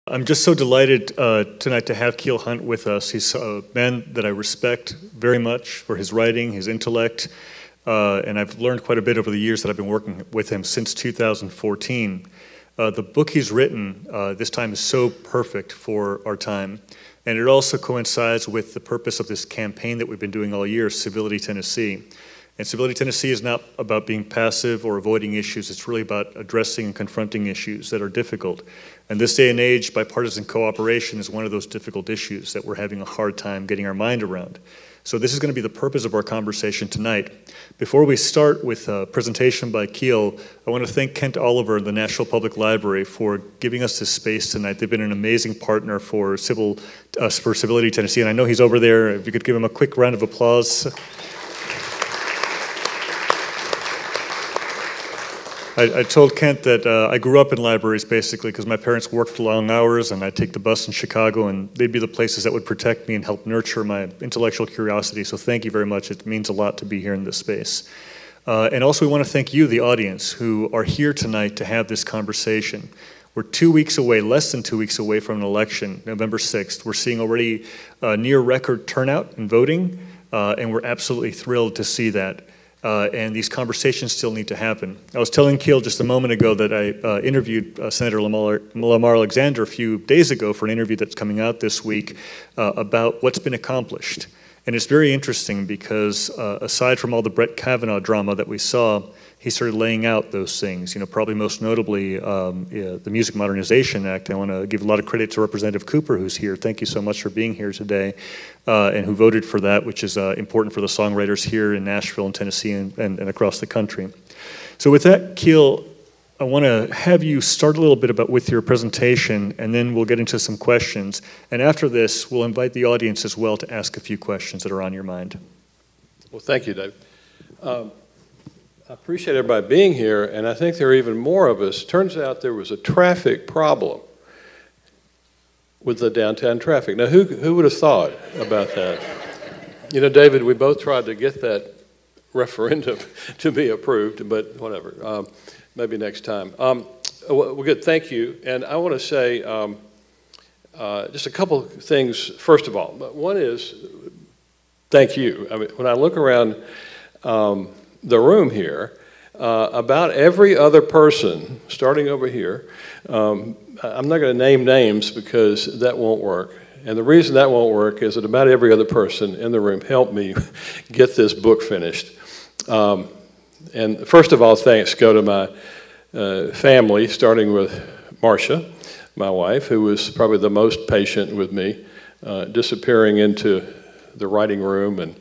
I'm just so delighted tonight to have Keel Hunt with us. He's a man that I respect very much for his writing, his intellect, and I've learned quite a bit over the years that I've been working with him since 2014. The book he's written this time is so perfect for our time, and it also coincides with the purpose of this campaign that we've been doing all year, Civility Tennessee. And Civility Tennessee is not about being passive or avoiding issues. It's really about addressing and confronting issues that are difficult. And this day and age, bipartisan cooperation is one of those difficult issues that we're having a hard time getting our mind around. So this is going to be the purpose of our conversation tonight. Before we start with a presentation by Keel, I want to thank Kent Oliver and the Nashville Public Library for giving us this space tonight. They've been an amazing partner for Civility Tennessee, and I know he's over there. If you could give him a quick round of applause. I told Kent that I grew up in libraries basically because my parents worked long hours and I'd take the bus in Chicago and they'd be the places that would protect me and help nurture my intellectual curiosity. So thank you very much. It means a lot to be here in this space. And also we want to thank you, the audience, who are here tonight to have this conversation. We're 2 weeks away, less than 2 weeks away from an election, November 6th. We're seeing already near record turnout in voting and we're absolutely thrilled to see that. And these conversations still need to happen. I was telling Keel just a moment ago that I interviewed Senator Lamar Alexander a few days ago for an interview that's coming out this week about what's been accomplished. And it's very interesting because aside from all the Brett Kavanaugh drama that we saw, he started laying out those things, you know, probably most notably the Music Modernization Act. I want to give a lot of credit to Representative Cooper, who's here. Thank you so much for being here today, and who voted for that, which is important for the songwriters here in Nashville and Tennessee and across the country. So with that, Keel, I want to have you start a little bit with your presentation, and then we'll get into some questions. And after this, we'll invite the audience as well to ask a few questions that are on your mind. Well, thank you, Dave. I appreciate everybody being here, and I think there are even more of us. Turns out there was a traffic problem with the downtown traffic. Now, who would have thought about that? You know, David, we both tried to get that referendum to be approved, but whatever, maybe next time. Well, good, thank you. And I want to say just a couple of things, first of all. One is, thank you. I mean, when I look around the room here, about every other person, starting over here, I'm not going to name names because that won't work. And the reason that won't work is that about every other person in the room helped me get this book finished. And first of all, thanks go to my family, starting with Marcia, my wife, who was probably the most patient with me, disappearing into the writing room and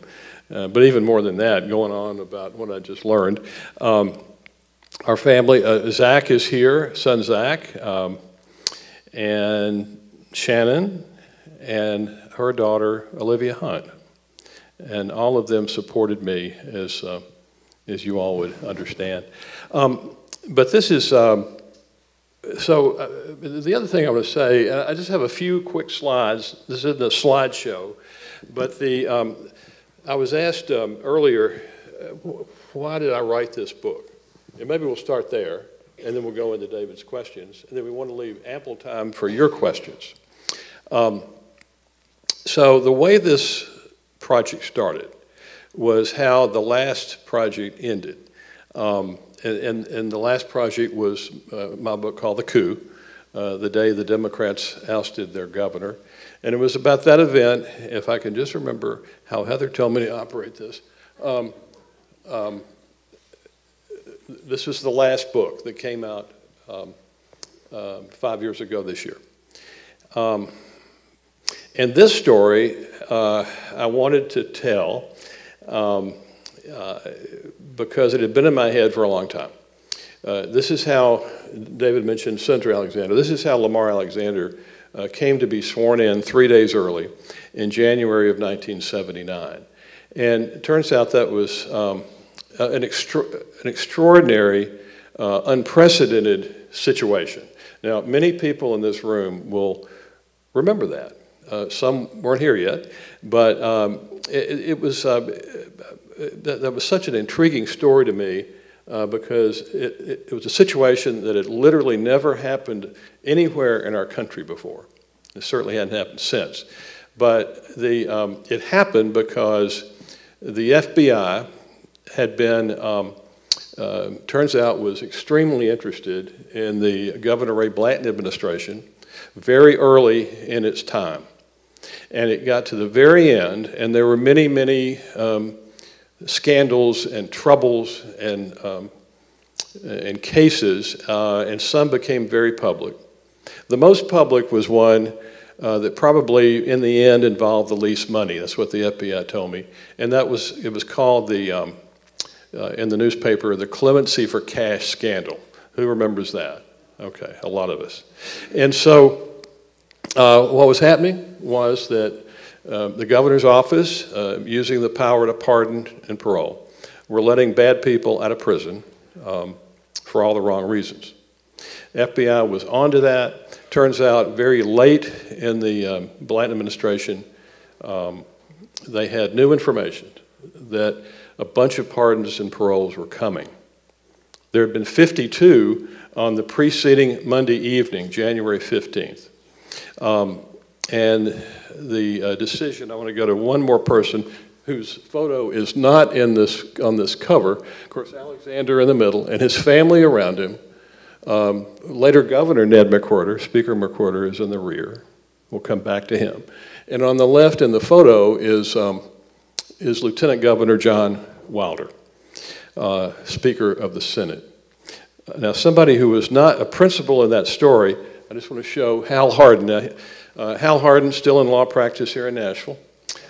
but even more than that, going on about what I just learned. Our family, Zach is here, son Zach, and Shannon, and her daughter, Olivia Hunt. And all of them supported me, as you all would understand. But this is, the other thing I want to say, I just have a few quick slides. This isn't a slideshow, but I was asked earlier, why did I write this book? And maybe we'll start there, and then we'll go into David's questions, and then we want to leave ample time for your questions. So the way this project started was how the last project ended. And the last project was my book called The Coup, the day the Democrats ousted their governor. And it was about that event, if I can just remember how Heather told me to operate this. This was the last book that came out 5 years ago this year. And this story I wanted to tell because it had been in my head for a long time. This is how, David mentioned Senator Alexander, this is how Lamar Alexander came to be sworn in 3 days early in January of 1979. And it turns out that was an extraordinary, unprecedented situation. Now, many people in this room will remember that. Some weren't here yet, but that was such an intriguing story to me because it was a situation that had literally never happened anywhere in our country before. It certainly hadn't happened since. But it happened because the FBI had been, turns out, was extremely interested in the Governor Ray Blanton administration very early in its time. And it got to the very end, and there were many, many scandals and troubles and cases, and some became very public. The most public was one that probably in the end involved the least money. That's what the FBI told me. And it was called in the newspaper, the Clemency for Cash scandal. Who remembers that? Okay, a lot of us. And so what was happening was that the governor's office, using the power to pardon and parole, were letting bad people out of prison for all the wrong reasons. FBI was onto that. Turns out very late in the Blanton administration, they had new information that a bunch of pardons and paroles were coming. There had been 52 on the preceding Monday evening, January 15th. And the decision, I want to go to one more person whose photo is not on this cover. Of course, Alexander in the middle, and his family around him. Later Governor Ned McWhorter, Speaker McWhorter, is in the rear. We'll come back to him. And on the left in the photo is Lieutenant Governor John Wilder, Speaker of the Senate. Now, somebody who was not a principal in that story, I just want to show Hal Hardin. Now, Hal Hardin, still in law practice here in Nashville,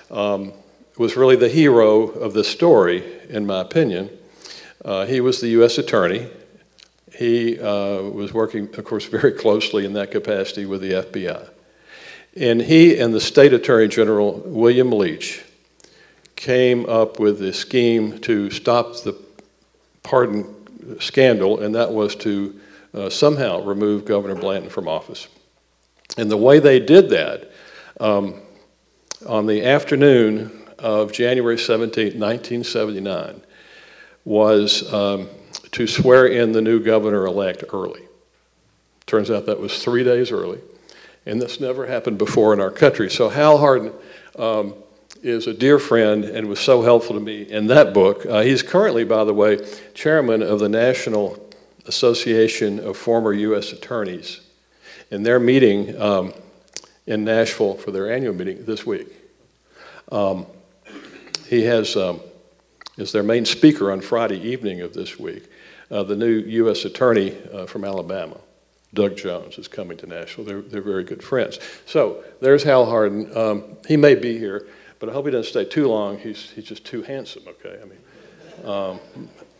was really the hero of this story, in my opinion. He was the U.S. Attorney. He was working, of course, very closely in that capacity with the FBI. And he and the State Attorney General, William Leach, came up with a scheme to stop the pardon scandal, and that was to somehow remove Governor Blanton from office. And the way they did that, on the afternoon of January 17, 1979, was to swear in the new governor-elect early. Turns out that was 3 days early, and this never happened before in our country. So Hal Hardin is a dear friend and was so helpful to me in that book. He's currently, by the way, chairman of the National Association of Former U.S. Attorneys, and they're meeting in Nashville for their annual meeting this week. He has, as their main speaker on Friday evening of this week, the new U.S. Attorney from Alabama, Doug Jones, is coming to Nashville. They're very good friends. So there's Hal Hardin. He may be here, but I hope he doesn't stay too long. He's just too handsome, okay? I mean,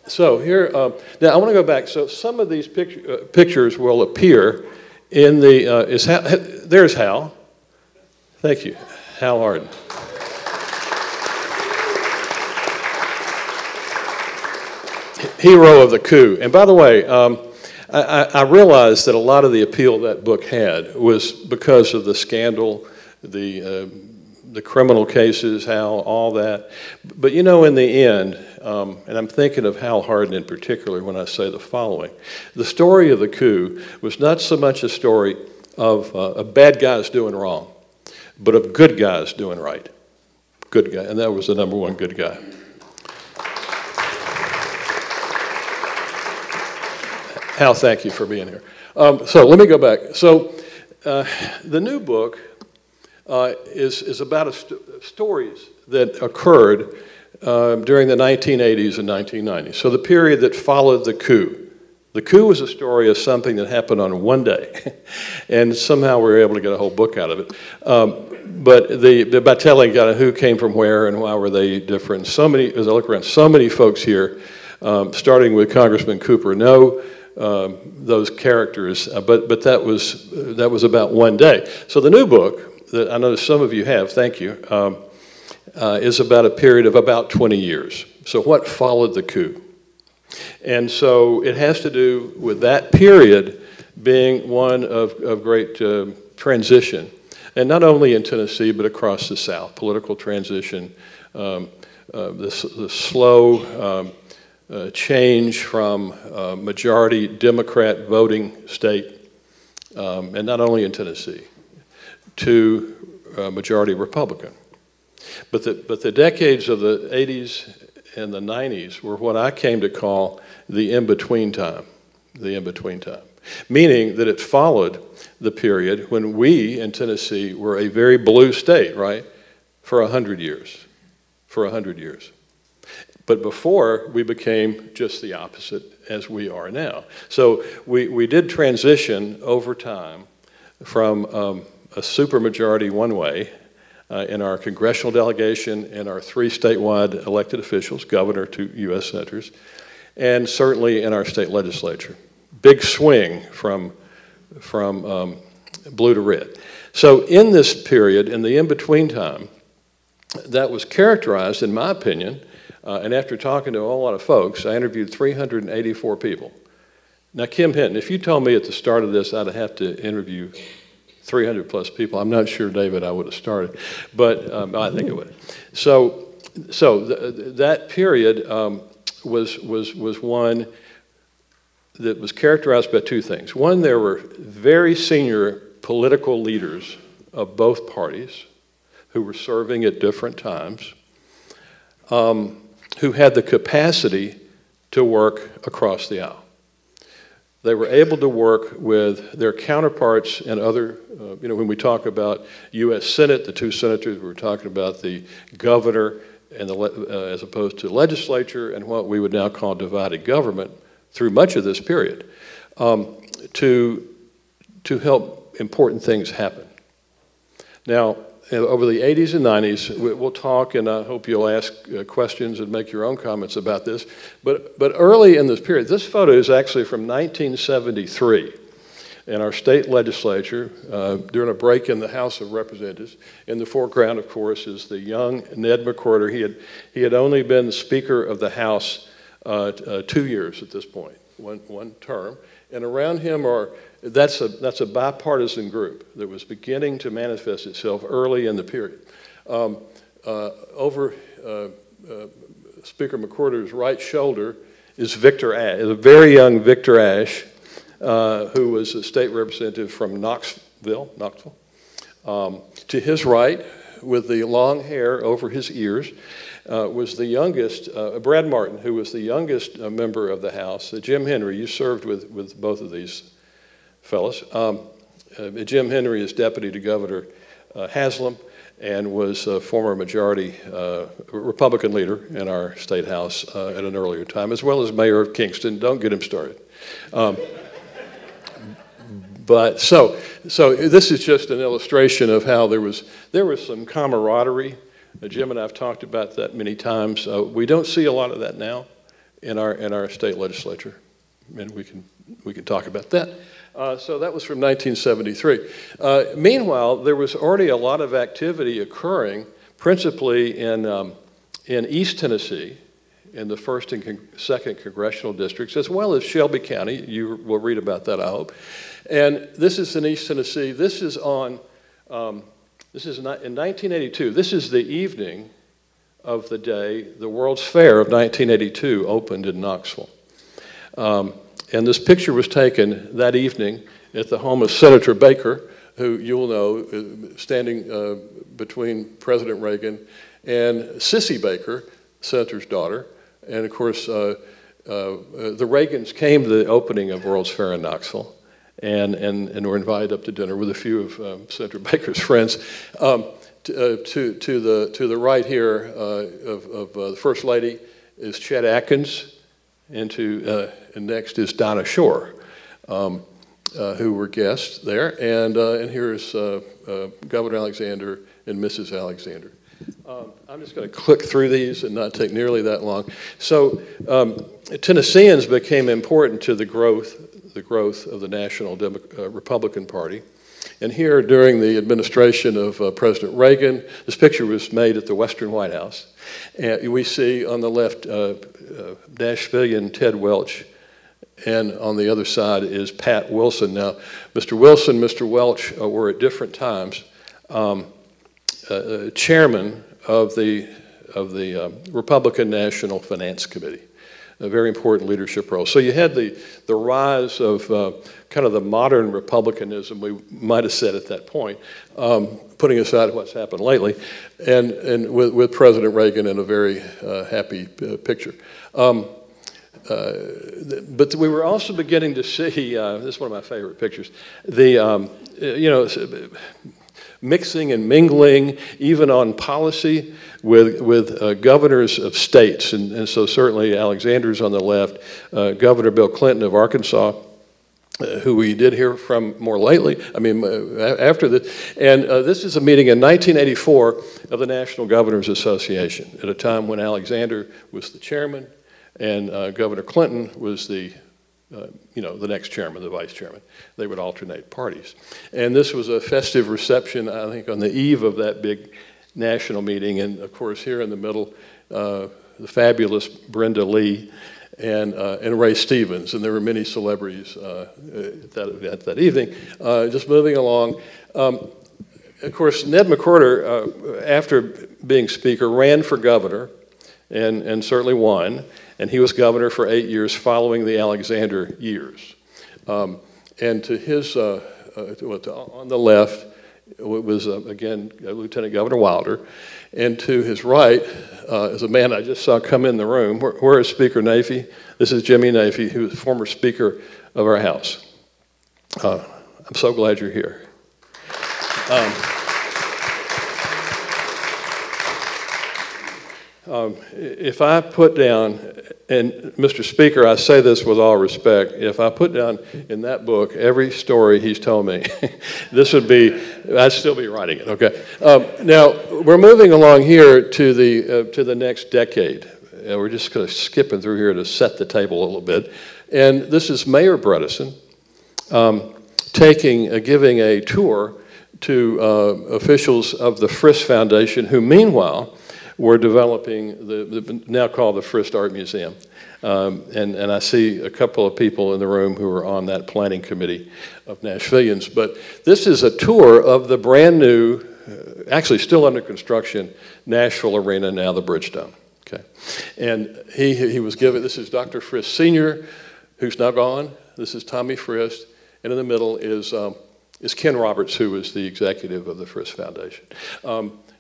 so here, now I want to go back. So some of these pictures will appear in the, there's Hal. Thank you, Hal Hardin. Hero of the coup. And by the way, I realized that a lot of the appeal that book had was because of the scandal, the criminal cases, how all that. But you know, in the end, and I'm thinking of Hal Hardin in particular when I say the following, the story of the coup was not so much a story of bad guys doing wrong, but of good guys doing right. Good guy, and that was the #1 good guy. Hal, thank you for being here. So let me go back. So the new book is about stories that occurred during the 1980s and 1990s. So the period that followed the coup. The coup was a story of something that happened on one day, and somehow we were able to get a whole book out of it. But by telling kind of who came from where and why were they different. So many, as I look around, so many folks here, starting with Congressman Cooper, know those characters, but that was about one day. So the new book that I know some of you have, thank you, is about a period of about 20 years. So what followed the coup? And so it has to do with that period being one of great transition, and not only in Tennessee but across the South. Political transition, the slow change from majority Democrat voting state, and not only in Tennessee, to majority Republican. But the decades of the 80s and the 90s were what I came to call the in-between time, meaning that it followed the period when we in Tennessee were a very blue state, right, for 100 years, But before, we became just the opposite as we are now. So we did transition over time from a supermajority one way in our congressional delegation and our 3 statewide elected officials, governor to U.S. senators, and certainly in our state legislature. Big swing from blue to red. So in this period, in the in-between time, that was characterized, in my opinion, and after talking to a whole lot of folks, I interviewed 384 people. Now, Kim Hinton, if you told me at the start of this I'd have to interview 300 plus people, I'm not sure, David, I would have started, but I think it would. So that period was one that was characterized by 2 things. One, there were very senior political leaders of both parties who were serving at different times, who had the capacity to work across the aisle. They were able to work with their counterparts and other, when we talk about U.S. Senate, the 2 senators, we were talking about the governor and as opposed to legislature and what we would now call divided government through much of this period to help important things happen. Now, over the 80s and 90s, we'll talk, and I hope you'll ask questions and make your own comments about this. But early in this period, this photo is actually from 1973 in our state legislature during a break in the House of Representatives. In the foreground, of course, is the young Ned McWhorter. He had only been Speaker of the House 2 years at this point, one term. And around him that's a bipartisan group that was beginning to manifest itself early in the period. Over Speaker McWhorter's right shoulder is Victor Ash, a very young Victor Ash, who was a state representative from Knoxville. To his right, with the long hair over his ears, was the youngest, Brad Martin, who was the youngest member of the House. Jim Henry, you served with both of these fellows. Jim Henry is deputy to Governor Haslam and was a former majority Republican leader in our state house at an earlier time, as well as mayor of Kingston. Don't get him started. But so this is just an illustration of how there was some camaraderie. Jim and I have talked about that many times. We don't see a lot of that now in our state legislature, and we can talk about that. So that was from 1973. Meanwhile, there was already a lot of activity occurring, principally in East Tennessee, in the 1st and 2nd congressional districts, as well as Shelby County. You will read about that, I hope. And this is in East Tennessee. This is in 1982. This is the evening of the day the World's Fair of 1982 opened in Knoxville. And this picture was taken that evening at the home of Senator Baker, who you'll know, standing between President Reagan and Sissy Baker, Senator's daughter. And of course, the Reagans came to the opening of World's Fair in Knoxville and were invited up to dinner with a few of Senator Baker's friends. To the right here of the First Lady is Chet Atkins, and next is Donna Shore, who were guests there, and here is Governor Alexander and Mrs. Alexander. I'm just going to click through these and not take nearly that long. So Tennesseans became important to the growth of the National Republican Party. And here, during the administration of President Reagan, this picture was made at the Western White House. And we see on the left Nashvilleian Ted Welch, and on the other side is Pat Wilson. Now, Mr. Wilson, Mr. Welch were at different times chairman of the Republican National Finance Committee. a very important leadership role. So you had the rise of kind of the modern republicanism, we might have said at that point, putting aside what's happened lately, and with President Reagan in a very happy picture. But we were also beginning to see, this is one of my favorite pictures, the, mixing and mingling, even on policy, with governors of states. And so certainly Alexander's on the left, Governor Bill Clinton of Arkansas, who we did hear from more lately, after this. And this is a meeting in 1984 of the National Governors Association, at a time when Alexander was the chairman, and Governor Clinton was the next chairman, the vice chairman. They would alternate parties. And this was a festive reception, I think, on the eve of that big national meeting. And of course, here in the middle, the fabulous Brenda Lee and Ray Stevens. And there were many celebrities at that evening. Just moving along. Of course, Ned McWhorter, after being speaker, ran for governor and certainly won. And he was governor for 8 years following the Alexander years. And to his, on the left, it was, again, Lieutenant Governor Wilder. And to his right is a man I just saw come in the room. Where is Speaker Nafee? This is Jimmy Nafee, who was former Speaker of our House. I'm so glad you're here. If I put down, and Mr. Speaker, I say this with all respect, if I put down in that book every story he's told me, this would be, I'd still be writing it, okay? Now, we're moving along here to the next decade. And we're just kind of skipping through here to set the table a little bit. And this is Mayor Bredesen giving a tour to officials of the Frist Foundation, who meanwhile, we're developing the now called the Frist Art Museum. And I see a couple of people in the room who are on that planning committee of Nashvillians. But this is a tour of the brand new, actually still under construction, Nashville Arena, now the Bridgestone. Okay. And he was given, this is Dr. Frist Sr., who's now gone. This is Tommy Frist. And in the middle is Ken Roberts, who was the executive of the Frist Foundation.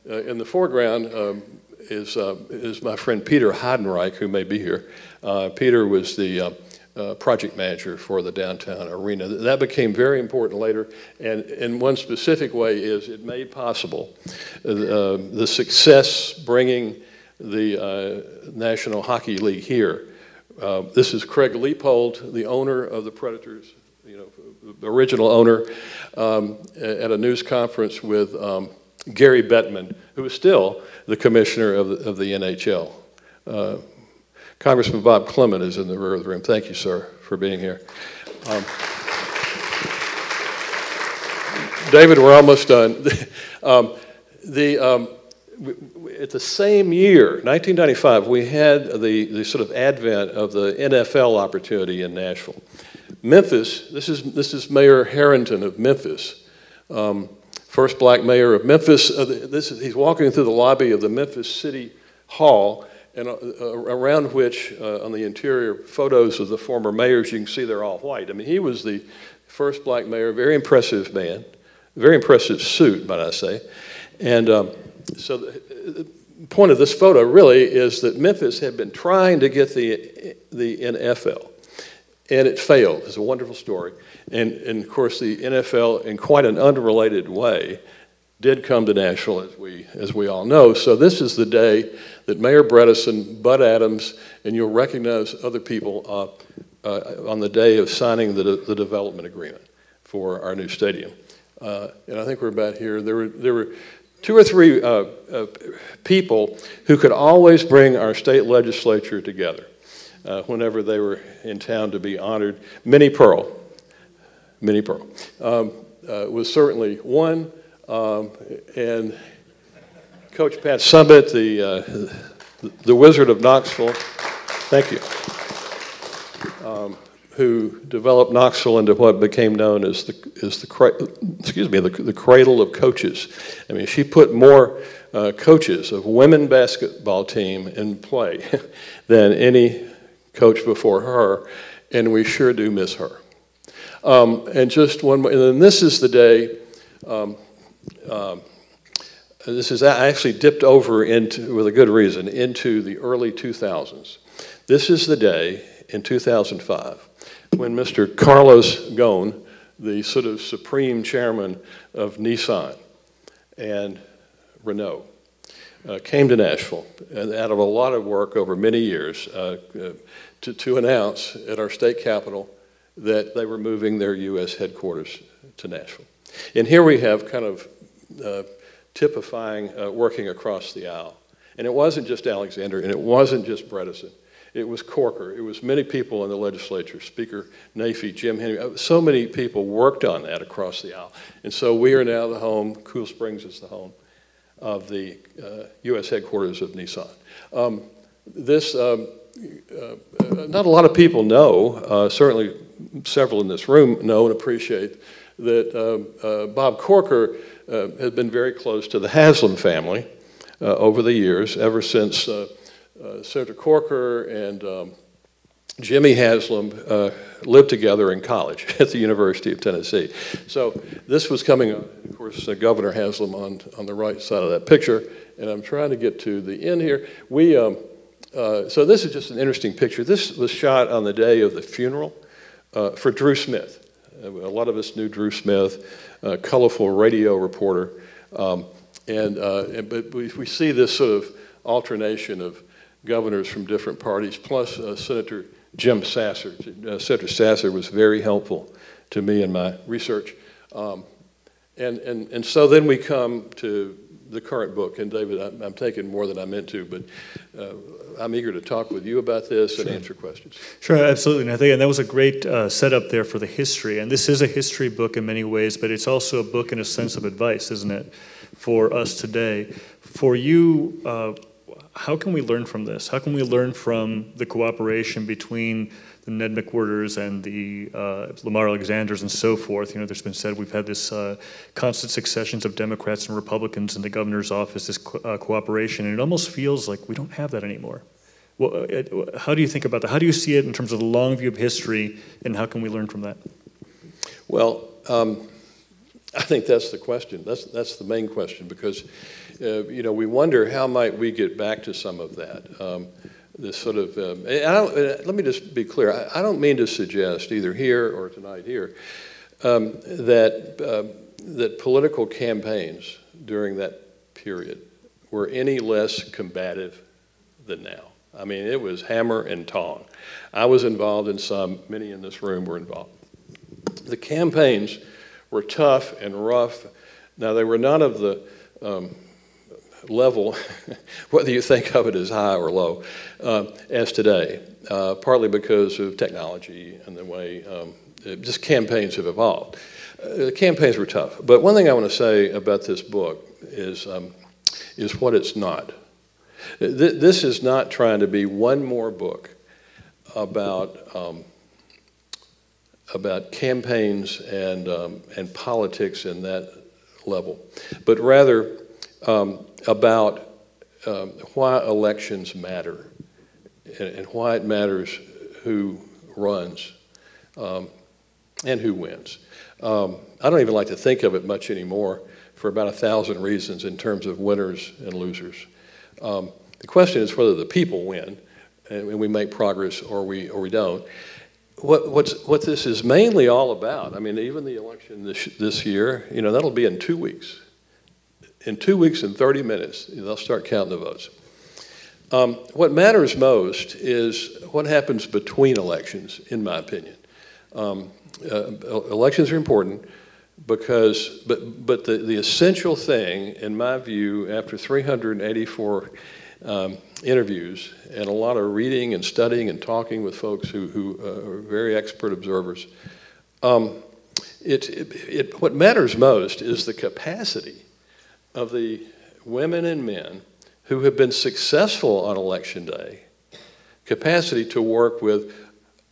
In the foreground is my friend Peter Heidenreich, who may be here. Peter was the project manager for the downtown arena. That became very important later, and in one specific way is it made possible the success bringing the National Hockey League here. This is Craig Leopold, the owner of the Predators, original owner, at a news conference with Gary Bettman, who is still the commissioner of the NHL. Congressman Bob Clement is in the rear of the room. Thank you, sir, for being here. David, we're almost done. At the same year, 1995, we had the sort of advent of the NFL opportunity in Nashville. Memphis, this is Mayor Harrington of Memphis. First black mayor of Memphis. He's walking through the lobby of the Memphis City Hall, and around which, on the interior, photos of the former mayors, you can see they're all white. I mean, he was the first black mayor, very impressive man, very impressive suit, might I say. And so the point of this photo really is that Memphis had been trying to get the NFL, and it failed. It's a wonderful story. And of course, the NFL, in quite an unrelated way, did come to Nashville, as we all know. So this is the day that Mayor Bredesen, Bud Adams, and you'll recognize other people on the day of signing the development agreement for our new stadium. And I think we're about here. There were 2 or 3 people who could always bring our state legislature together whenever they were in town to be honored. Minnie Pearl was certainly one, and Coach Pat Summit, the Wizard of Knoxville, thank you, who developed Knoxville into what became known as the cradle of coaches. I mean, she put more coaches of women's basketball team in play than any coach before her, and we sure do miss her. And just one more, and then this is the day, I actually dipped over into, with a good reason, into the early 2000s. This is the day in 2005 when Mr. Carlos Ghosn, the sort of supreme chairman of Nissan and Renault, came to Nashville, and out of a lot of work over many years, to announce at our state capitol that they were moving their U.S. headquarters to Nashville. And here we have kind of typifying working across the aisle. And it wasn't just Alexander, and it wasn't just Bredesen. It was Corker. It was many people in the legislature, Speaker Nafee, Jim Henry. So many people worked on that across the aisle. And so we are now the home, Cool Springs is the home of the U.S. headquarters of Nissan. Not a lot of people know, certainly several in this room know and appreciate that Bob Corker has been very close to the Haslam family over the years, ever since Senator Corker and Jimmy Haslam lived together in college at the University of Tennessee. So this was coming up, of course, Governor Haslam on the right side of that picture, and I'm trying to get to the end here. So this is just an interesting picture. This was shot on the day of the funeral for Drew Smith. A lot of us knew Drew Smith, a colorful radio reporter, but we see this sort of alternation of governors from different parties, plus Senator Jim Sasser. Senator Sasser was very helpful to me in my research. And so then we come to the current book, and David, I'm taking more than I meant to, but I'm eager to talk with you about this and answer questions. Sure, absolutely. And I think that was a great setup there for the history. And this is a history book in many ways, but it's also a book in a sense of advice, isn't it, for us today. For you, how can we learn from this? How can we learn from the cooperation between the Ned McWhirters and the Lamar Alexanders and so forth? You know, there's been said we've had this constant successions of Democrats and Republicans in the governor's office, this cooperation, and it almost feels like we don't have that anymore. Well, how do you think about that? How do you see it in terms of the long view of history, and how can we learn from that? Well, I think that's the question. That's the main question, because you know, we wonder how might we get back to some of that. This sort of, let me just be clear. I don't mean to suggest either here or tonight here that political campaigns during that period were any less combative than now. I mean, it was hammer and tong. I was involved in some. Many in this room were involved. The campaigns were tough and rough. Now, they were none of the level, whether you think of it as high or low, as today, partly because of technology and the way just campaigns have evolved. The campaigns were tough. But one thing I want to say about this book is what it's not. This is not trying to be one more book about campaigns and politics in that level, but rather about why elections matter and why it matters who runs and who wins. I don't even like to think of it much anymore for about 1,000 reasons in terms of winners and losers. The question is whether the people win and we make progress or we don't. What this is mainly all about, I mean, even the election this year, you know, that'll be in 2 weeks. In 2 weeks and 30 minutes, they'll start counting the votes. What matters most is what happens between elections, in my opinion. Elections are important because, but the essential thing, in my view, after 384 interviews and a lot of reading and studying and talking with folks who are very expert observers, what matters most is the capacity of the women and men who have been successful on election day, capacity to work with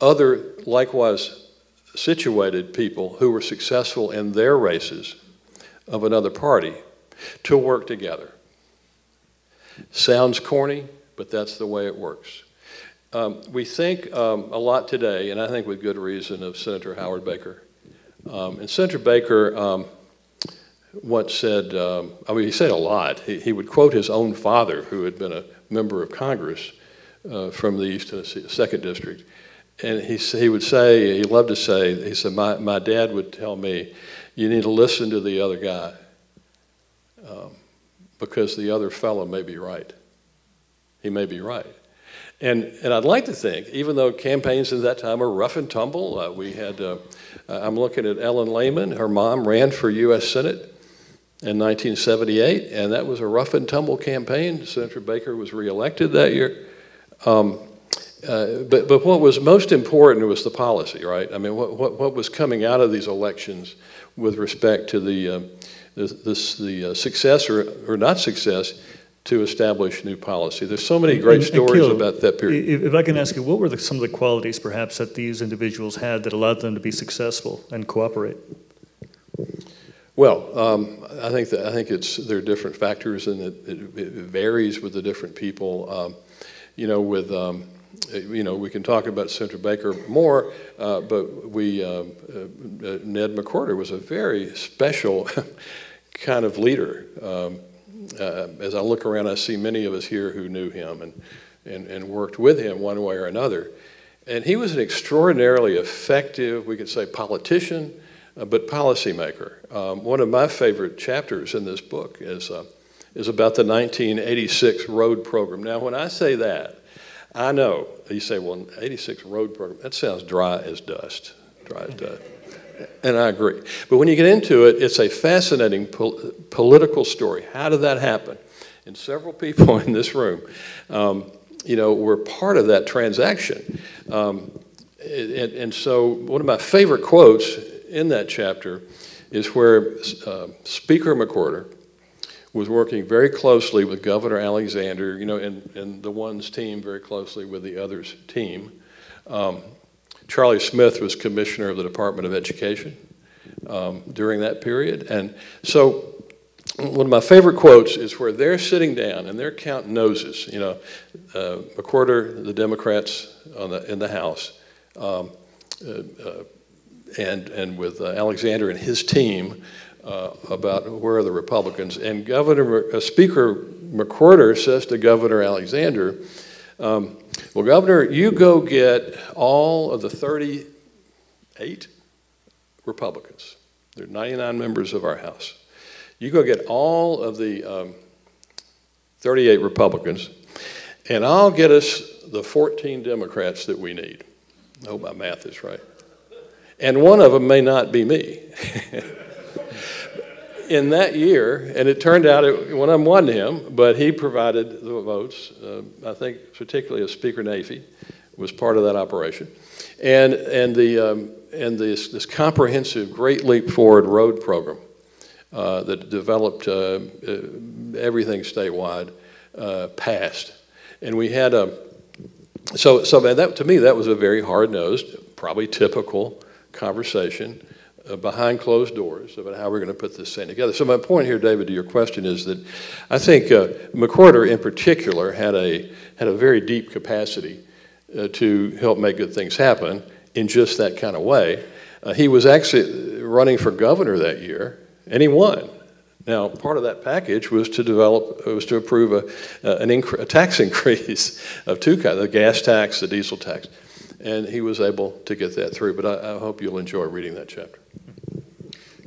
other likewise situated people who were successful in their races of another party to work together. Sounds corny, but that's the way it works. We think a lot today, and I think with good reason, of Senator Howard Baker. And Senator Baker once said, I mean, he said a lot. He would quote his own father, who had been a member of Congress from the East Tennessee, 2nd District. And he would say, he loved to say, he said, my dad would tell me, you need to listen to the other guy because the other fellow may be right. He may be right. And I'd like to think, even though campaigns at that time were rough and tumble, we had, I'm looking at Ellen Lehman, her mom ran for U.S. Senate in 1978, and that was a rough and tumble campaign. Senator Baker was reelected that year. But what was most important was the policy, right? I mean, what was coming out of these elections with respect to the success or not success to establish new policy. There's so many great stories Keel, about that period. If I can ask you, what were some of the qualities perhaps that these individuals had that allowed them to be successful and cooperate? Well, I think there are different factors, and it varies with the different people. You know, we can talk about Senator Baker more, but Ned McWhorter was a very special kind of leader. As I look around, I see many of us here who knew him and worked with him one way or another. And he was an extraordinarily effective, we could say, politician, but policymaker. One of my favorite chapters in this book is about the 1986 road program. Now, when I say that, I know, you say, well, 86 road program, that sounds dry as dust, And I agree. But when you get into it, it's a fascinating political story. How did that happen? And several people in this room, you know, were part of that transaction. And so one of my favorite quotes in that chapter is where Speaker McWhorter was working very closely with Governor Alexander, you know, and the one's team very closely with the other's team. Charlie Smith was commissioner of the Department of Education during that period. And so one of my favorite quotes is where they're sitting down and they're counting noses, you know, McWhorter, the Democrats in the House, and with Alexander and his team about where are the Republicans. And Speaker McWhorter says to Governor Alexander, well, Governor, you go get all of the 38 Republicans. There are 99 members of our House. You go get all of the 38 Republicans, and I'll get us the 14 Democrats that we need. I hope my math is right. And one of them may not be me. In that year, and it turned out it won him, but he provided the votes. I think particularly as Speaker Nafee was part of that operation, and this comprehensive Great Leap Forward road program that developed everything statewide passed, and we had so that to me that was a very hard-nosed, probably typical conversation behind closed doors about how we're going to put this thing together. So my point here, David, to your question is that I think McWhorter in particular had a very deep capacity to help make good things happen in just that kind of way. He was actually running for governor that year, and he won. Now, part of that package was to approve a tax increase of two kinds, the gas tax, the diesel tax. And he was able to get that through, but I hope you'll enjoy reading that chapter.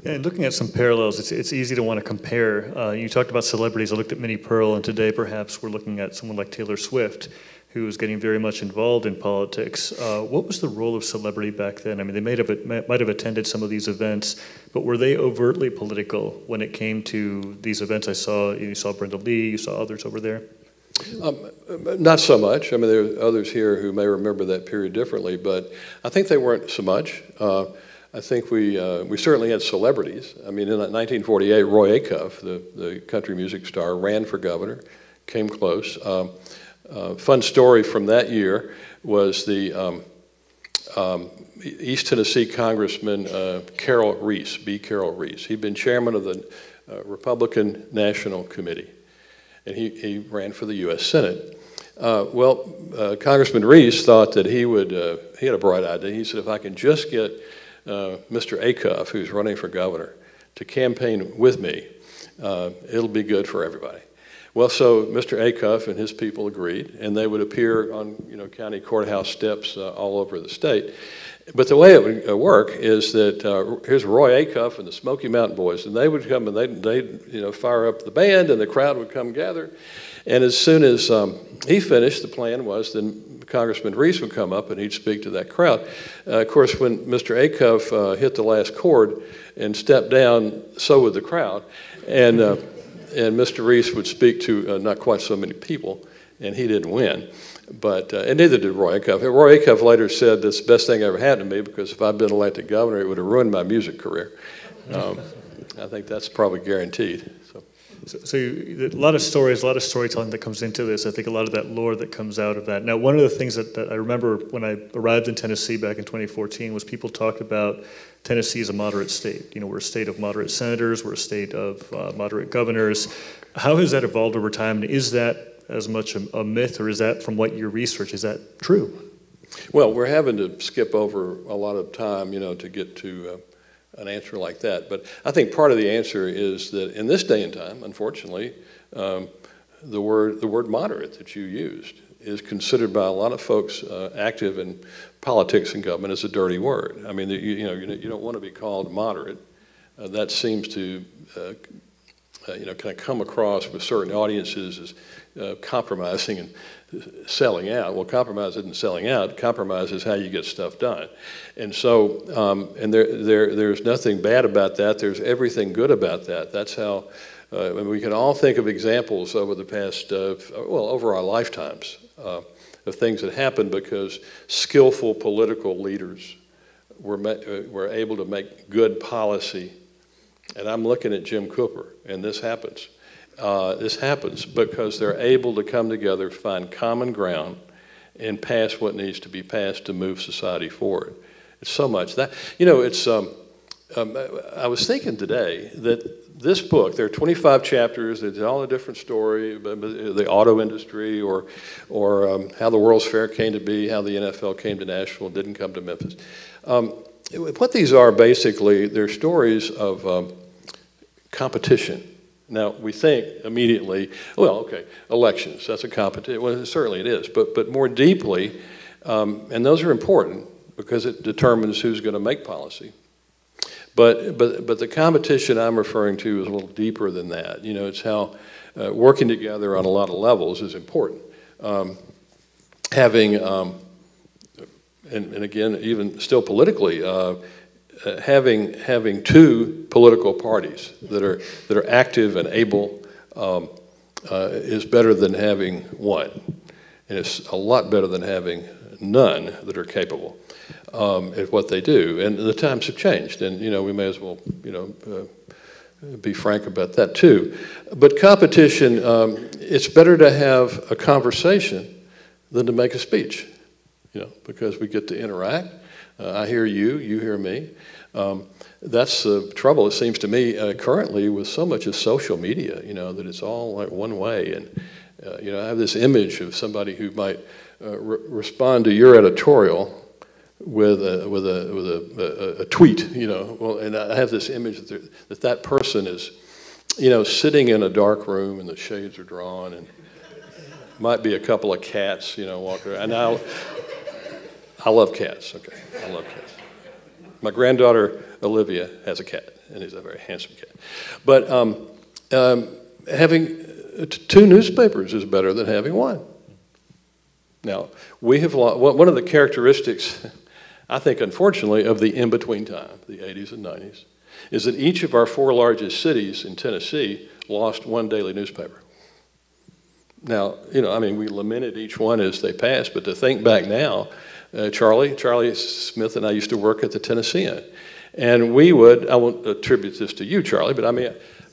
And looking at some parallels, it's easy to want to compare. You talked about celebrities. I looked at Minnie Pearl, and today perhaps we're looking at someone like Taylor Swift, who is getting very much involved in politics. What was the role of celebrity back then? I mean, they might have attended some of these events, but were they overtly political when it came to these events? You saw Brenda Lee, you saw others over there. Not so much. I mean, there are others here who may remember that period differently, but I think they weren't so much. I think we certainly had celebrities. I mean, in 1948, Roy Acuff, the country music star, ran for governor, came close. Fun story from that year was the East Tennessee Congressman Carroll Reese, B. Carroll Reese. He'd been chairman of the Republican National Committee, and he ran for the U.S. Senate. Congressman Reese thought that he had a bright idea. He said, if I can just get Mr. Acuff, who's running for governor, to campaign with me, it'll be good for everybody. Well, so Mr. Acuff and his people agreed, and they would appear on county courthouse steps all over the state. But the way it would work is that here's Roy Acuff and the Smoky Mountain Boys, and they would come and they'd fire up the band, and the crowd would come gather. And as soon as he finished, the plan was then Congressman Reese would come up and he'd speak to that crowd. Of course, when Mr. Acuff hit the last chord and stepped down, so would the crowd. And Mr. Reese would speak to not quite so many people, and he didn't win. But and neither did Roy Acuff. Roy Acuff later said, "This is the best thing ever happened to me because if I'd been elected governor, it would have ruined my music career." I think that's probably guaranteed. So a lot of stories, a lot of storytelling that comes into this. I think a lot of that lore that comes out of that. Now, one of the things that I remember when I arrived in Tennessee back in 2014 was people talked about Tennessee as a moderate state. We're a state of moderate senators, we're a state of moderate governors. How has that evolved over time? And is that as much a myth, or is that, from what your research, is that true? Well, we're having to skip over a lot of time, to get to an answer like that. But I think part of the answer is that in this day and time, unfortunately, the word moderate that you used is considered by a lot of folks active in politics and government as a dirty word. I mean, you don't want to be called moderate. That seems to kind of come across with certain audiences as compromising and selling out. Well, compromise isn't selling out. Compromise is how you get stuff done. And so, and there's nothing bad about that. There's everything good about that. That's how, we can all think of examples over the past, over our lifetimes of things that happened because skillful political leaders were able to make good policy. And I'm looking at Jim Cooper, and this happens. This happens because they're able to come together, find common ground, and pass what needs to be passed to move society forward. It's so much that, I was thinking today that this book, there are 25 chapters, it's all a different story, the auto industry or how the World's Fair came to be, how the NFL came to Nashville, didn't come to Memphis. What these are basically, they're stories of competition. Now, we think immediately, well, okay, elections, that's a competition. Well, certainly it is, but more deeply, and those are important because it determines who's going to make policy. But the competition I'm referring to is a little deeper than that. It's how working together on a lot of levels is important. Having, and again, even still politically, having two political parties that are active and able is better than having one, and it's a lot better than having none that are capable at what they do. And the times have changed, and we may as well be frank about that too. But competition, it's better to have a conversation than to make a speech, because we get to interact. I hear you, you hear me. That's the trouble, it seems to me, currently with so much of social media, that it's all like one way. And, I have this image of somebody who might respond to your editorial with a tweet, Well, and I have this image that person is, sitting in a dark room and the shades are drawn and might be a couple of cats, walking around. And I love cats, okay, I love cats. My granddaughter, Olivia, has a cat, and he's a very handsome cat. But having two newspapers is better than having one. Now, we have lost, one of the characteristics, I think, unfortunately, of the in-between time, the 80s and 90s, is that each of our 4 largest cities in Tennessee lost one daily newspaper. Now, we lamented each one as they passed, but to think back now, Charlie Smith and I used to work at the Tennessean, and I won't attribute this to you, Charlie, but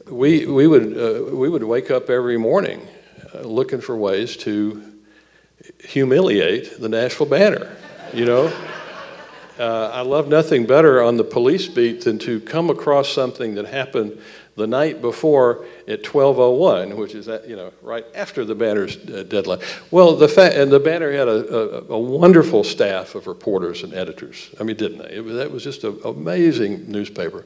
we would wake up every morning looking for ways to humiliate the Nashville Banner, I love nothing better on the police beat than to come across something that happened the night before at 12:01, which is right after the Banner's deadline. Well, the Banner had a wonderful staff of reporters and editors. I mean, didn't they? That was just an amazing newspaper.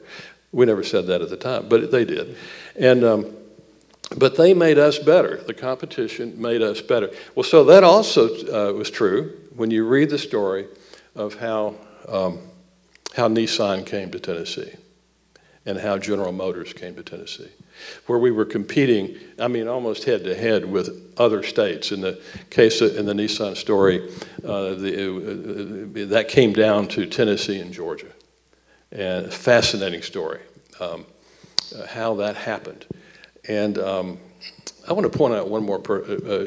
We never said that at the time, but they did. And but they made us better. The competition made us better. Well, so that also was true when you read the story of how Nissan came to Tennessee and how General Motors came to Tennessee, where we were competing, I mean, almost head to head with other states. In the case in the Nissan story, that came down to Tennessee and Georgia. And a fascinating story, how that happened. And I want to point out one more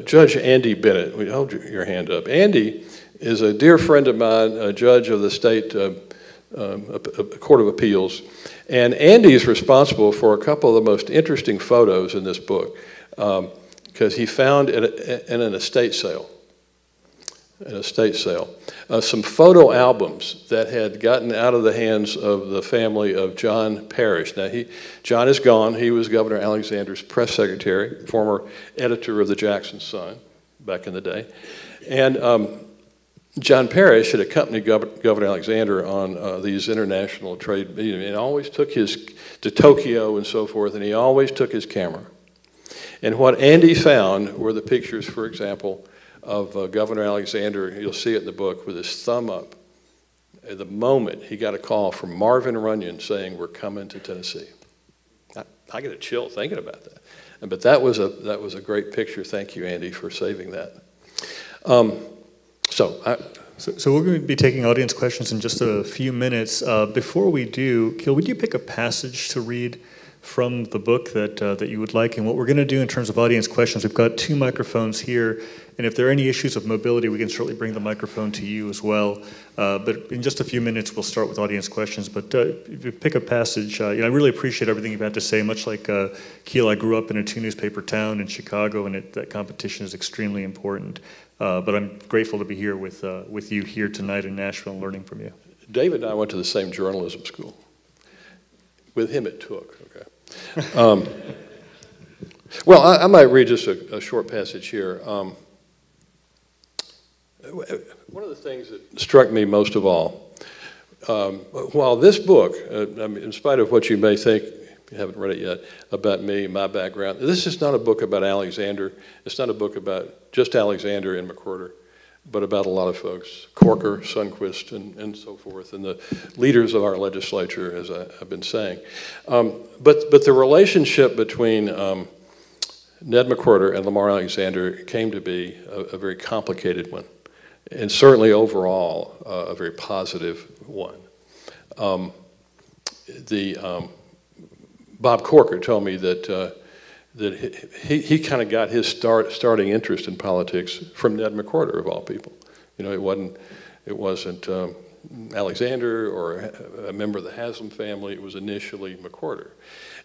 Judge Andy Bennett. Will you hold your hand up? Andy is a dear friend of mine, a judge of the state Court of Appeals. And Andy is responsible for a couple of the most interesting photos in this book because he found in an estate sale, some photo albums that had gotten out of the hands of the family of John Parrish. Now, John is gone. He was Governor Alexander's press secretary, former editor of the Jackson Sun back in the day. And John Parrish had accompanied Governor Alexander on these international trade meetings and always took to Tokyo and so forth, and he always took his camera. And what Andy found were the pictures, for example, of Governor Alexander. You'll see it in the book with his thumb up at the moment he got a call from Marvin Runyon saying, "We're coming to Tennessee." I get a chill thinking about that. But that was a great picture. Thank you, Andy, for saving that. So we're going to be taking audience questions in just a few minutes. Before we do, Keel, would you pick a passage to read from the book that you would like? And what we're going to do in terms of audience questions, we've got 2 microphones here, and if there are any issues of mobility, we can certainly bring the microphone to you as well. But in just a few minutes, we'll start with audience questions. But if you pick a passage, I really appreciate everything you've had to say. Much like Keel, I grew up in a 2-newspaper town in Chicago, and that competition is extremely important. But I'm grateful to be here with you here tonight in Nashville and learning from you. David and I went to the same journalism school. With him it took, okay. Well, I might read just a short passage here. One of the things that struck me most of all, while this book, in spite of what you may think, you haven't read it yet, about me, my background, this is not a book about Alexander. It's not a book about just Alexander and McWhorter, but about a lot of folks, Corker, Sundquist, and so forth, and the leaders of our legislature, as I've been saying. But the relationship between Ned McWhorter and Lamar Alexander came to be a very complicated one, and certainly overall a very positive one. Bob Corker told me that he kind of got his starting interest in politics from Ned McWhorter, of all people. You know, it wasn't Alexander or a member of the Haslam family. It was initially McWhorter,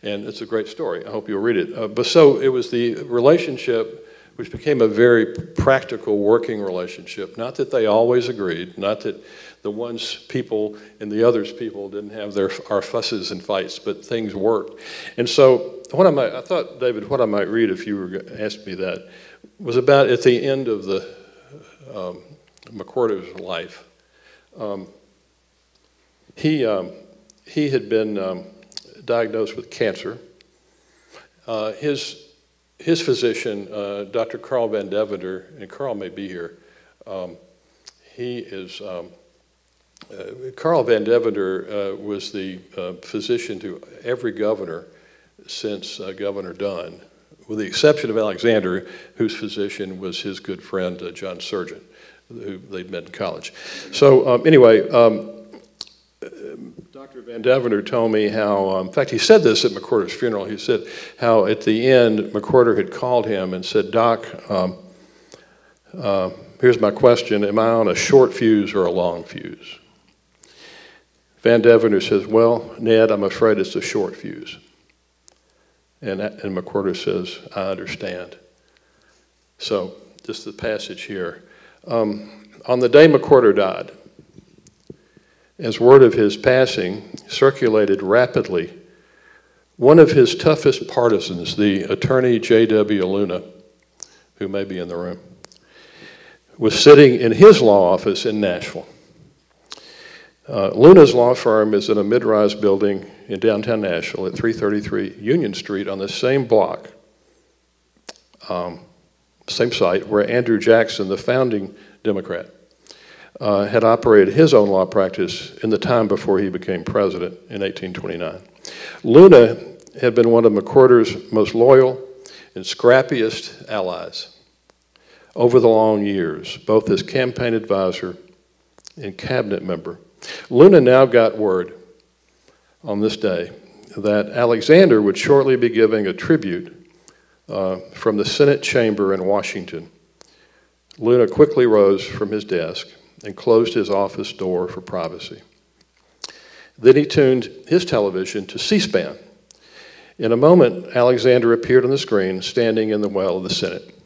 and it's a great story. I hope you'll read it. But so it was the relationship which became a very practical working relationship. Not that they always agreed, not that the one's people and the other's people didn't have our fusses and fights, but things worked. And so I thought, David, what I might read if you were going to ask me that was about at the end of the McWhorter's life. He had been diagnosed with cancer. His physician, Dr. Carl Van Deventer, and Carl may be here, Carl Van Deventer was the physician to every governor since Governor Dunn, with the exception of Alexander, whose physician was his good friend, John Surgeon, who they'd met in college. So anyway, Dr. Van Deventer told me how, in fact, he said this at McWhorter's funeral. He said how at the end, McWhorter had called him and said, "Doc, here's my question. Am I on a short fuse or a long fuse?" Van Deventer says, "Well, Ned, I'm afraid it's a short fuse." And McWhorter says, "I understand." So just the passage here. On the day McWhorter died, as word of his passing circulated rapidly, One of his toughest partisans, the attorney J.W. Luna, who may be in the room, was sitting in his law office in Nashville. Luna's law firm is in a mid-rise building in downtown Nashville at 333 Union Street on the same block, same site where Andrew Jackson, the founding Democrat, had operated his own law practice in the time before he became president in 1829. Luna had been one of McWhorter's most loyal and scrappiest allies over the long years, both as campaign advisor and cabinet member. Luna now got word on this day that Alexander would shortly be giving a tribute from the Senate chamber in Washington. Luna quickly rose from his desk and closed his office door for privacy. Then he tuned his television to C-SPAN. In a moment, Alexander appeared on the screen, standing in the well of the Senate.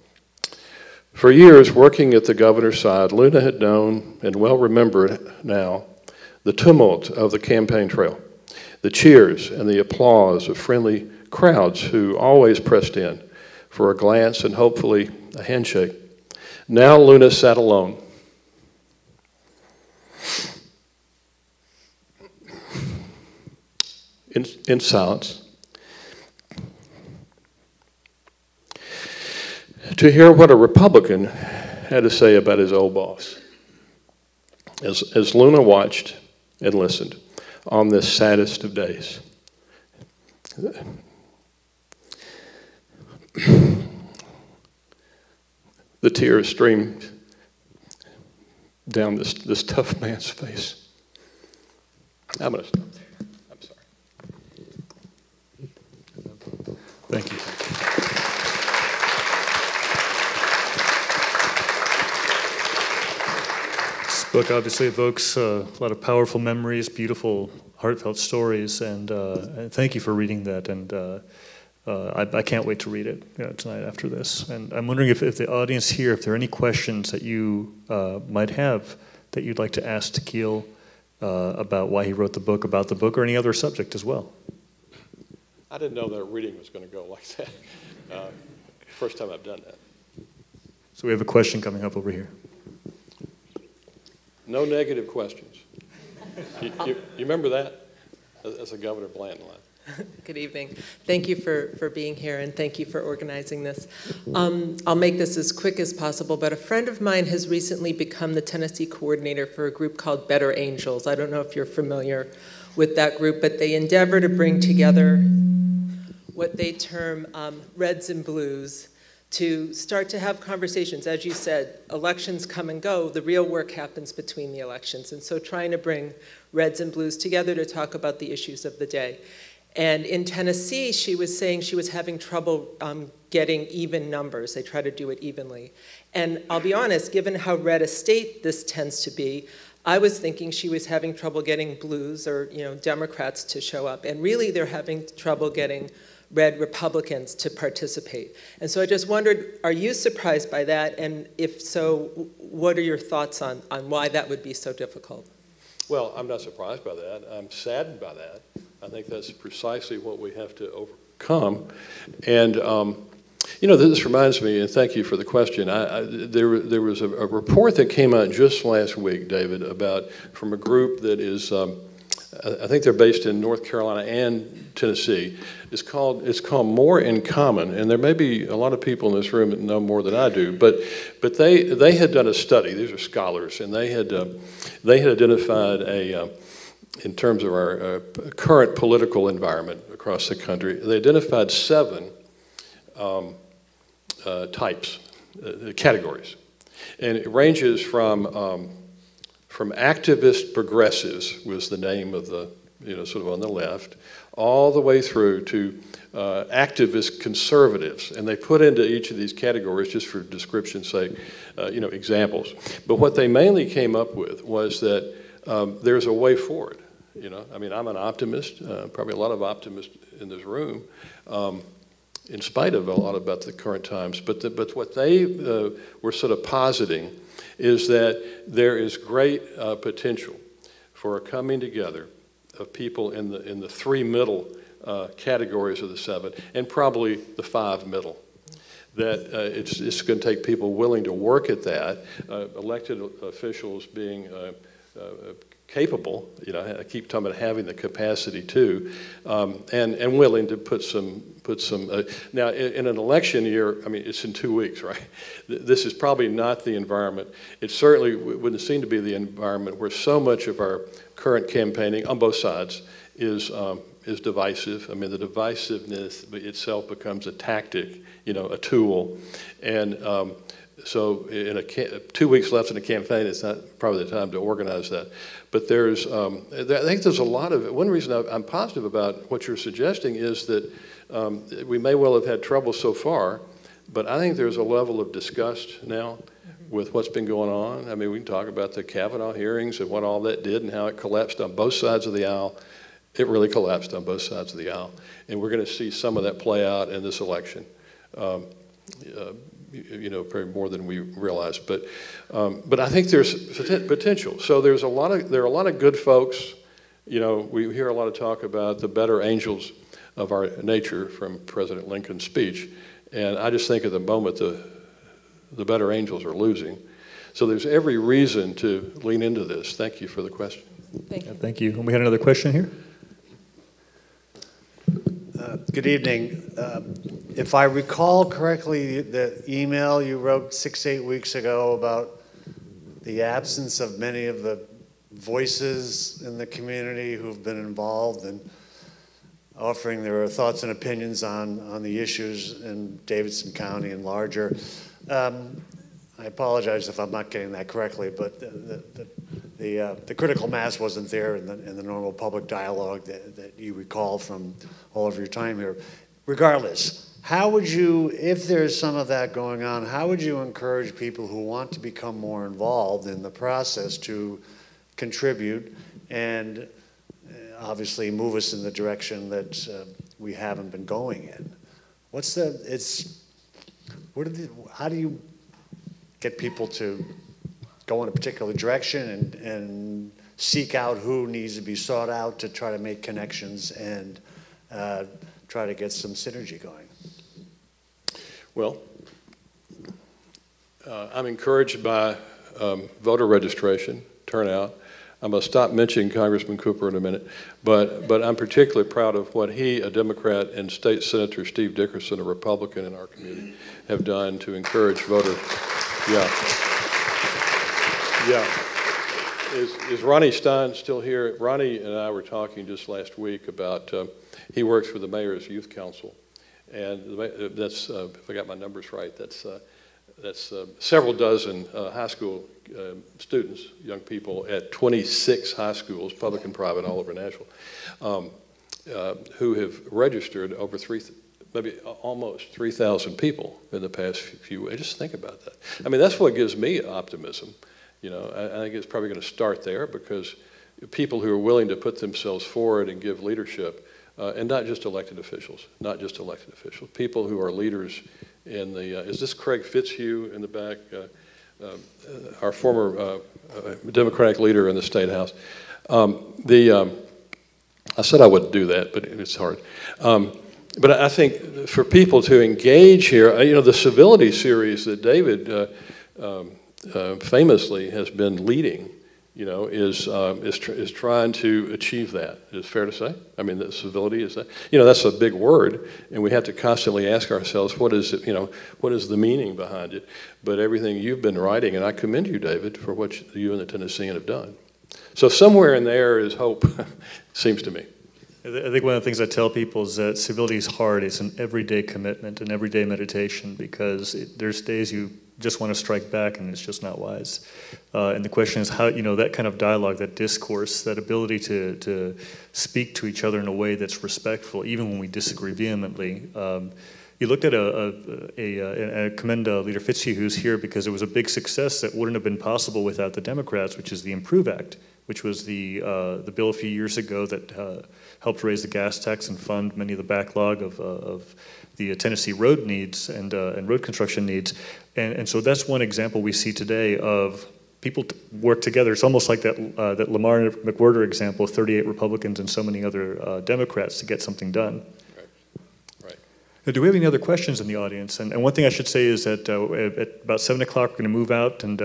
For years, working at the governor's side, Luna had known and well remembered now the tumult of the campaign trail, the cheers and the applause of friendly crowds who always pressed in for a glance and hopefully a handshake. Now Luna sat alone. In silence, to hear what a Republican had to say about his old boss. As Luna watched and listened on this saddest of days, the tears streamed down this tough man's face. I'm going to stop there. I'm sorry. Thank you. This book obviously evokes a lot of powerful memories, beautiful, heartfelt stories, and thank you for reading that. And I can't wait to read it tonight after this. And I'm wondering if the audience here, if there are any questions that you might have that you'd like to ask to Keel about why he wrote the book, about the book, or any other subject as well. I didn't know that reading was going to go like that. First time I've done that. So we have a question coming up over here. No negative questions. You remember that? That's a Governor Blanton line. Good evening. Thank you for being here, and thank you for organizing this. I'll make this as quick as possible, but a friend of mine has recently become the Tennessee coordinator for a group called Better Angels. I don't know if you're familiar with that group, but they endeavor to bring together what they term reds and blues to start to have conversations. As you said, elections come and go. The real work happens between the elections. And so trying to bring reds and blues together to talk about the issues of the day. And in Tennessee, she was saying she was having trouble getting even numbers. They try to do it evenly. And I'll be honest, given how red a state this tends to be, I was thinking she was having trouble getting blues or Democrats to show up. And really, they're having trouble getting red Republicans to participate. And so I just wondered, are you surprised by that? And if so, what are your thoughts on why that would be so difficult? Well, I'm not surprised by that. I'm saddened by that. I think that's precisely what we have to overcome. And, this reminds me, and thank you for the question, there was a report that came out just last week, David, from a group that is, I think they're based in North Carolina and Tennessee. It's called More in Common, and there may be a lot of people in this room that know more than I do, but they had done a study. These are scholars, and they had identified in terms of our current political environment across the country, they identified 7 types, categories, and it ranges from activist progressives was the name of the, sort of on the left, all the way through to activist conservatives. And they put into each of these categories, just for description's sake, examples. But what they mainly came up with was that there's a way forward. I'm an optimist, probably a lot of optimists in this room, in spite of a lot about the current times. But what they were sort of positing is that there is great potential for a coming together of people in the 3 middle categories of the 7, and probably the 5 middle. That it's going to take people willing to work at that, elected officials being capable, I keep talking about having the capacity to, and willing to put some. Now, in an election year, I mean, it's in 2 weeks, right? This is probably not the environment. It certainly wouldn't seem to be the environment where so much of our current campaigning on both sides is divisive. I mean, the divisiveness itself becomes a tactic, a tool, and so in 2 weeks left in the campaign, it's not probably the time to organize that. But I think there's a lot of, one reason I'm positive about what you're suggesting is that we may well have had trouble so far, but I think there's a level of disgust now with what's been going on. I mean, we can talk about the Kavanaugh hearings and what all that did and how it collapsed on both sides of the aisle. It really collapsed on both sides of the aisle. And we're going to see some of that play out in this election. Probably more than we realize, but I think there's potential. So there are a lot of good folks. We hear a lot of talk about the better angels of our nature from President Lincoln's speech, and I just think at the moment the better angels are losing. So there's every reason to lean into this. Thank you for the question. Thank you. Thank you. And we had another question here. Good evening. If I recall correctly, the email you wrote 6-8 weeks ago about the absence of many of the voices in the community who've been involved in offering their thoughts and opinions on the issues in Davidson County and larger. I apologize if I'm not getting that correctly, but the critical mass wasn't there in the normal public dialogue that you recall from all of your time here. Regardless, how would you, if there's some of that going on, how would you encourage people who want to become more involved in the process to contribute and obviously move us in the direction that we haven't been going in? How do you get people to go in a particular direction and seek out who needs to be sought out to try to make connections and try to get some synergy going? Well, I'm encouraged by voter registration, turnout. I'm going to stop mentioning Congressman Cooper in a minute, but I'm particularly proud of what he, a Democrat, and State Senator Steve Dickerson, a Republican in our community, have done to encourage voter. Is Ronnie Stein still here? Ronnie and I were talking just last week about, he works for the Mayor's Youth Council, and that's, if I got my numbers right, that's several dozen high school students, young people at 26 high schools, public and private, all over Nashville, who have registered over maybe almost 3,000 people in the past few weeks. Just think about that. I mean, that's what gives me optimism. I think it's probably going to start there because people who are willing to put themselves forward and give leadership, and not just elected officials, people who are leaders in the, is this Craig Fitzhugh in the back? Our former Democratic leader in the State House. I said I wouldn't do that, but it's hard. But I think for people to engage here, the Civility series that David famously has been leading, is trying to achieve that. Is it fair to say? I mean, that civility is that. That's a big word, and we have to constantly ask ourselves, what is it? What is the meaning behind it? But everything you've been writing, and I commend you, David, for what you and the Tennessean have done. So somewhere in there is hope, seems to me. I think one of the things I tell people is that civility is hard. It's an everyday commitment, an everyday meditation, because there's days you just want to strike back and it's just not wise. And the question is how, that kind of dialogue, that discourse, that ability to speak to each other in a way that's respectful, even when we disagree vehemently. You looked at I commend Leader Fitzhugh, who's here, because it was a big success that wouldn't have been possible without the Democrats, which is the IMPROVE Act, which was the bill a few years ago that helped raise the gas tax and fund many of the backlog of the Tennessee road needs and road construction needs. And so that's one example we see today of people work together. It's almost like that Lamar McWhirter example, 38 Republicans and so many other Democrats to get something done. Now, do we have any other questions in the audience? And one thing I should say is that at about 7 o'clock, we're going to move out, and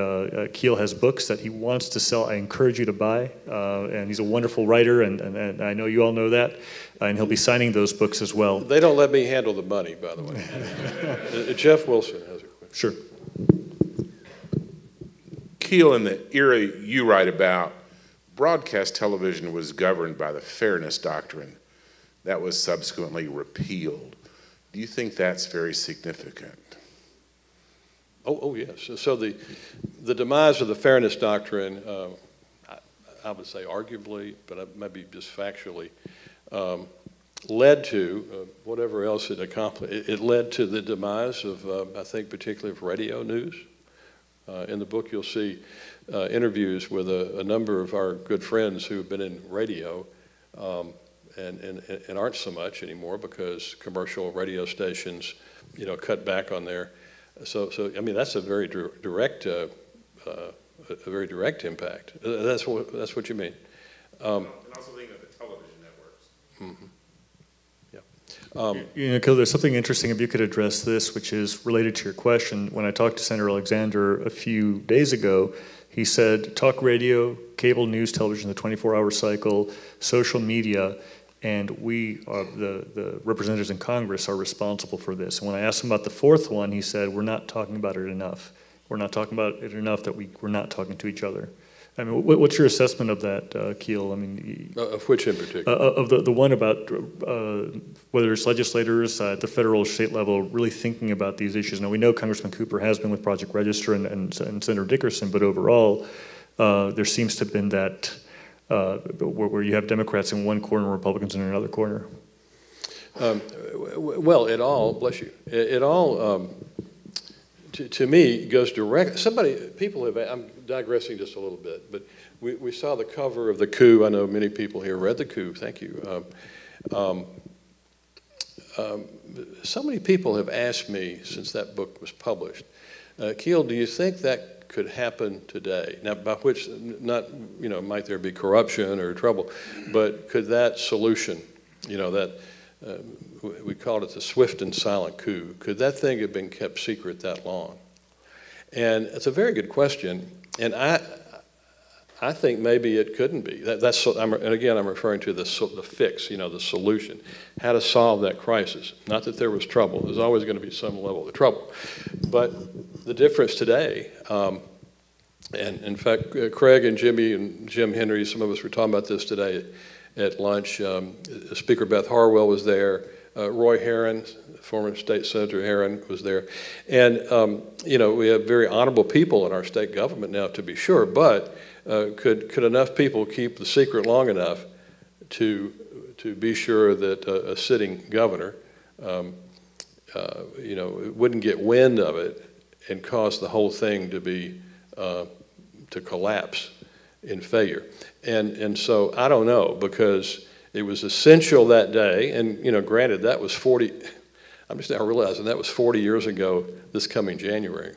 Keel has books that he wants to sell. I encourage you to buy, and he's a wonderful writer, and I know you all know that, and he'll be signing those books as well. They don't let me handle the money, by the way. Jeff Wilson has a question. Sure. Keel, in the era you write about, broadcast television was governed by the Fairness Doctrine that was subsequently repealed. Do you think that's very significant? Oh yes. So the demise of the Fairness Doctrine, I would say arguably, but maybe just factually, led to whatever else it accomplished. It led to the demise of, I think, particularly of radio news. In the book, you'll see interviews with a number of our good friends who have been in radio. And aren't so much anymore because commercial radio stations, cut back on their. So I mean that's a very direct impact. That's what you mean. And also thinking of the television networks. Mm-hmm. Yeah. Keel, there's something interesting if you could address this, which is related to your question. When I talked to Senator Alexander a few days ago, he said talk radio, cable news, television, the 24-hour cycle, social media. And we, the representatives in Congress, are responsible for this. And when I asked him about the fourth one, he said, we're not talking about it enough. We're not talking about it enough that we're not talking to each other. I mean, what's your assessment of that, Keel? I mean, of which in particular? Of the one about whether it's legislators at the federal or state level really thinking about these issues. Now, we know Congressman Cooper has been with Project Register and Senator Dickerson, but overall, there seems to have been that where you have Democrats in one corner and Republicans in another corner. Well, it all, bless you, it all, to me, goes direct. People have, I'm digressing just a little bit, but we saw the cover of The Coup. I know many people here read The Coup. Thank you. So many people have asked me since that book was published, Keel, do you think that could happen today? Now, by which, not, might there be corruption or trouble, but could that solution, that we called it the swift and silent coup, could that thing have been kept secret that long? And it's a very good question, and I think maybe it couldn't be. And again, I'm referring to the fix, the solution, how to solve that crisis. Not that there was trouble. There's always going to be some level of trouble. But the difference today, and in fact, Craig and Jimmy and Jim Henry, some of us were talking about this today at lunch. Speaker Beth Harwell was there. Roy Herron, former State Senator Herron, was there. And, we have very honorable people in our state government now, to be sure, but could enough people keep the secret long enough to be sure that a sitting governor, wouldn't get wind of it and cause the whole thing to be to collapse in failure? And so I don't know, because it was essential that day, and granted that was 40. I'm just now realizing that was 40 years ago this coming January.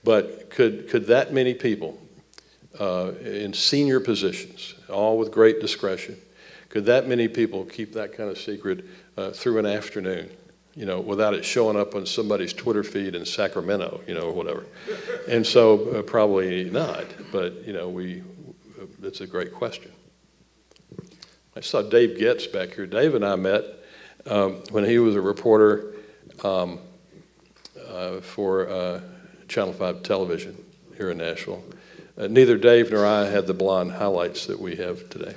But could that many people in senior positions, all with great discretion, could that many people keep that kind of secret through an afternoon, without it showing up on somebody's Twitter feed in Sacramento, or whatever? And so probably not, but it's a great question. I saw Dave Getz back here. Dave and I met when he was a reporter for Channel 5 television here in Nashville. Neither Dave nor I had the blonde highlights that we have today.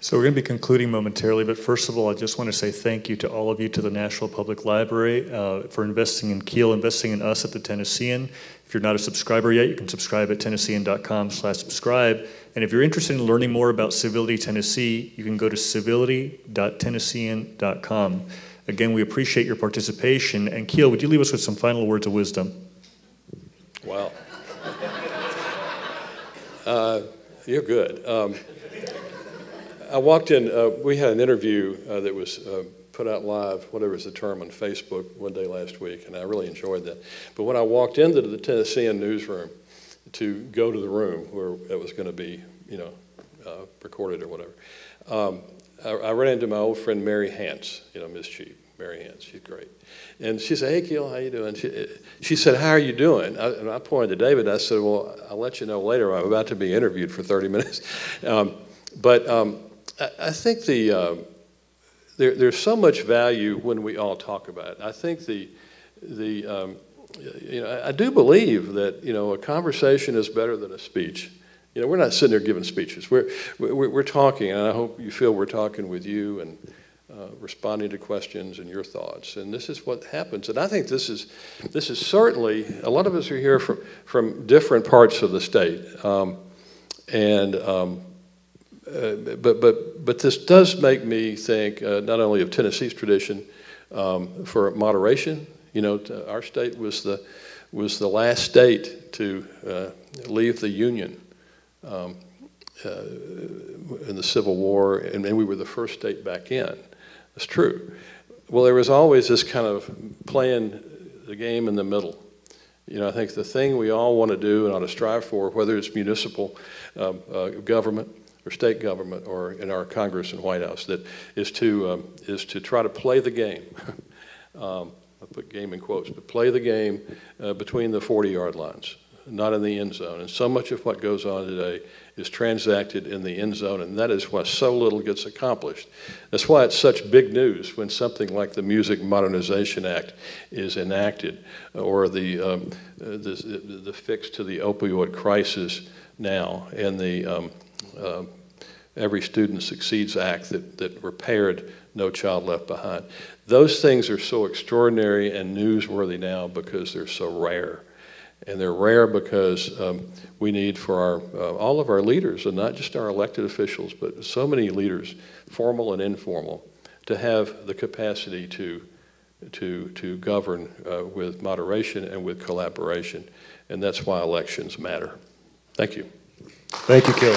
So we're going to be concluding momentarily, but first of all, I just want to say thank you to all of you, to the Nashville Public Library, for investing in Keel, investing in us at the Tennessean. If you're not a subscriber yet, you can subscribe at tennessean.com/subscribe. And if you're interested in learning more about Civility Tennessee, you can go to civility.tennessean.com. Again, we appreciate your participation. And Keel, would you leave us with some final words of wisdom? Wow. You're good. I walked in, we had an interview that was put out live, whatever is the term, on Facebook one day last week, and I really enjoyed that. But when I walked into the Tennessean newsroom, to go to the room where it was going to be, recorded or whatever. I ran into my old friend Mary Hance, Miss Chief, Mary Hance, she's great. And she said, "Hey, Keel, how you doing?" She said, "How are you doing?" And I pointed to David, and I said, "Well, I'll let you know later. I'm about to be interviewed for 30 minutes. I think there's so much value when we all talk about it. I think I do believe that, a conversation is better than a speech. We're not sitting there giving speeches. We're talking, and I hope you feel we're talking with you and responding to questions and your thoughts. And this is what happens. And I think this is certainly, a lot of us are here from different parts of the state. But this does make me think not only of Tennessee's tradition for moderation. Our state was the last state to leave the Union in the Civil War, and we were the first state back in. It's true. Well, there was always this kind of playing the game in the middle. I think the thing we all want to do and ought to strive for, whether it's municipal government or state government or in our Congress and White House, that is to try to play the game. I put game in quotes, but play the game between the 40-yard lines, not in the end zone. And so much of what goes on today is transacted in the end zone, and that is why so little gets accomplished. That's why it's such big news when something like the Music Modernization Act is enacted, or the fix to the opioid crisis now, and the Every Student Succeeds Act that repaired No Child Left Behind. Those things are so extraordinary and newsworthy now because they're so rare. And they're rare because we need for all of our leaders, and not just our elected officials, but so many leaders, formal and informal, to have the capacity to govern with moderation and with collaboration. And that's why elections matter. Thank you. Thank you, Keel.